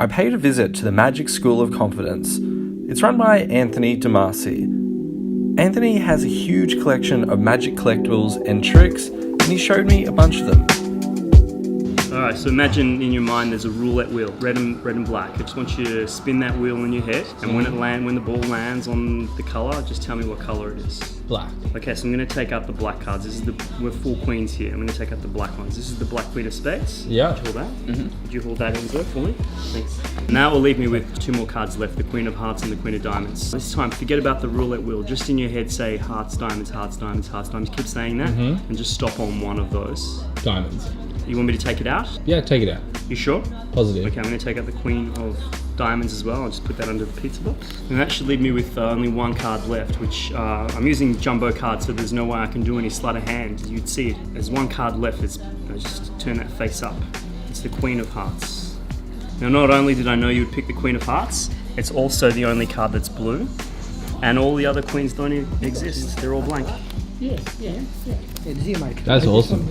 I paid a visit to the Magic School of Confidence. It's run by Anthony Demasi. Anthony has a huge collection of magic collectibles and tricks, and he showed me a bunch of them. Alright, so imagine in your mind there's a roulette wheel, red and black. I just want you to spin that wheel in your head, and when the ball lands on the colour, just tell me what colour it is. Black. Okay, so I'm going to take out the black cards. We're 4 queens here. I'm going to take out the black ones. This is the black queen of spades. Yeah. Would you hold that? Mm-hmm. Would you hold that in there for me? Thanks. Now will leave me with 2 more cards left, the queen of hearts and the queen of diamonds. This time, forget about the roulette wheel. Just in your head say hearts, diamonds, hearts, diamonds, hearts, diamonds. Keep saying that, and just stop on one of those. Diamonds. You want me to take it out? Yeah, take it out. You sure? Positive. Okay, I'm going to take out the queen of diamonds as well. I'll just put that under the pizza box. And that should leave me with only 1 card left, which I'm using jumbo cards, so there's no way I can do any sleight of hand. You'd see it. There's 1 card left. Just turn that face up. It's the queen of hearts. Now, not only did I know you would pick the queen of hearts, it's also the only card that's blue. And all the other queens don't exist. They're all blank. Yeah. That's awesome.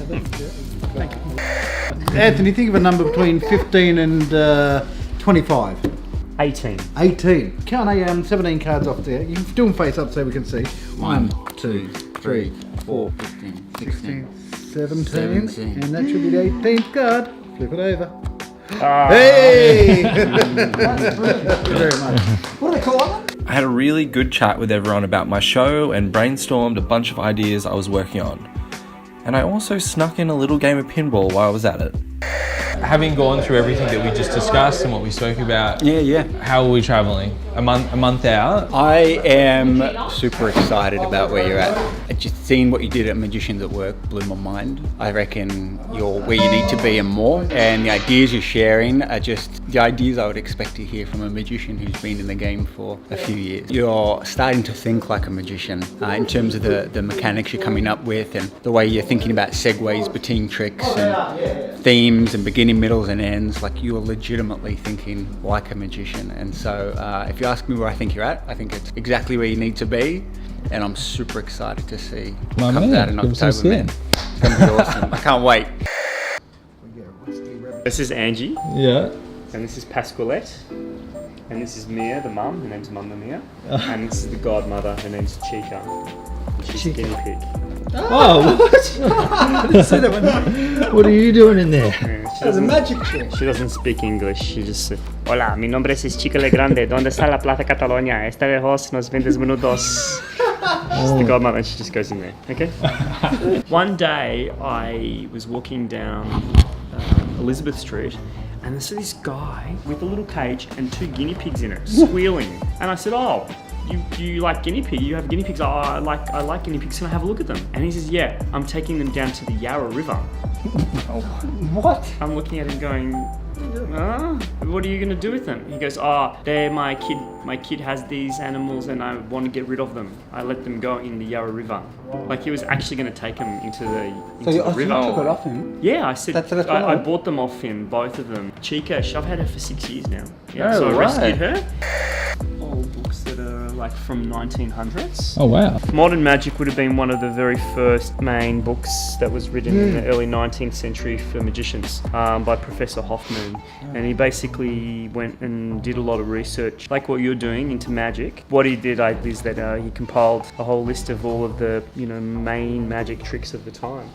Anthony, think of a number between 15 and 25. 18. 18. Count 17 cards off there. You can do them face up so we can see. 1, 2, 3, 4, 15, 16, 17. And that should be the 18th card. Flip it over. Ah. Hey! That's brilliant. Thank you very much. What do they call it? I had a really good chat with everyone about my show and brainstormed a bunch of ideas I was working on. And I also snuck in a little game of pinball while I was at it. Having gone through everything that we just discussed and what we spoke about, Yeah. how are we travelling? A month out? I am super excited about where you're at. Just seeing what you did at Magicians at Work blew my mind. I reckon you're where you need to be and more. And the ideas you're sharing are just the ideas I would expect to hear from a magician who's been in the game for a few years. You're starting to think like a magician in terms of the mechanics you're coming up with and the way you're thinking about segues between tricks and themes and beginning, middles and ends. Like you're legitimately thinking like a magician. And so if you ask me where I think you're at, I think it's exactly where you need to be. And I'm super excited to see what comes out in October, man. It's going to be awesome. I can't wait. This is Angie. Yeah. And this is Pasqualette. And this is Mia, the mum. Her name's Mama Mia. And this is the godmother. Her name's Chica. She's a guinea pig. Oh, what? What are you doing in there? There's a magic trick. She doesn't speak English. She just said, Hola, mi nombre es Chica Legrande. ¿Dónde está la Plaza Cataluña? Esta lejos nos 20 minutos. She's the godmother and she just goes in there. Okay? One day I was walking down Elizabeth Street and I saw this guy with a little cage and 2 guinea pigs in it, squealing. And I said, oh, you like guinea pig? You have guinea pigs? Oh, I like guinea pigs. Can I have a look at them? And he says, yeah, I'm taking them down to the Yarra River. What? I'm looking at him going, what are you gonna do with them? He goes, they're my kid. My kid has these animals and I want to get rid of them. I let them go in the Yarra River. Wow. Like he was actually going to take them into the river. So you took it off him? Yeah, I said, That's I bought them off him, both of them. Chica, I've had her for 6 years now. Yeah, Oh, so I right. rescued her. Old books that are like from 1900s. Oh, wow. Modern Magic would have been one of the very first main books that was written in the early 19th century for magicians by Professor Hoffman. And he basically went and did a lot of research, like what you're doing, into magic. What he did is that he compiled a whole list of all of the main magic tricks of the time.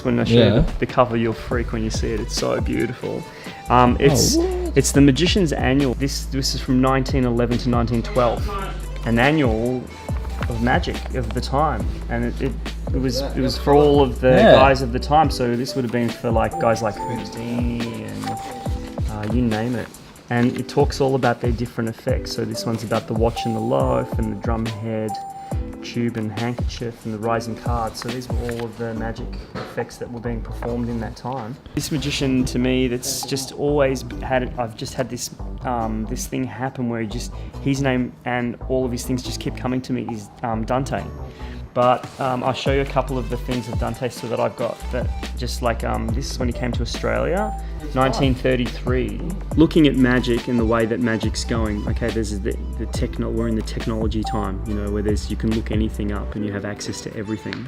When I show you the cover, you'll freak when you see it. It's so beautiful. It's the Magician's Annual. This is from 1911 to 1912. An annual of magic of the time, and it was for all of the guys of the time. So this would have been for like guys like Houdini and you name it. And it talks all about their different effects. So this one's about the watch and the loaf and the drum head, tube and handkerchief and the rising card. So these were all of the magic effects that were being performed in that time. This magician, to me, that's just always had it. I've just had this this thing happen where his name and all of his things just keep coming to me is Dante. But I'll show you a couple of the things of Dante so that I've got that just like this is when he came to Australia, 1933. Looking at magic and the way that magic's going. Okay, there's we're in the technology time, you know, where you can look anything up and you have access to everything.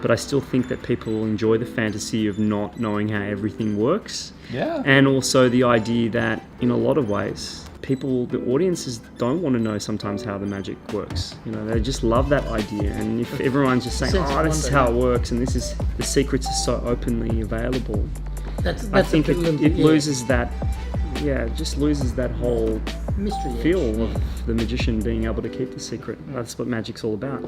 But I still think that people enjoy the fantasy of not knowing how everything works. Yeah. And also the idea that in a lot of ways, the audiences don't want to know sometimes how the magic works. You know, they just love that idea. And if everyone's just saying, "Oh, this is how it works," and the secrets are so openly available, I think it loses that. Yeah, it just loses that whole mystery feel of the magician being able to keep the secret. That's what magic's all about.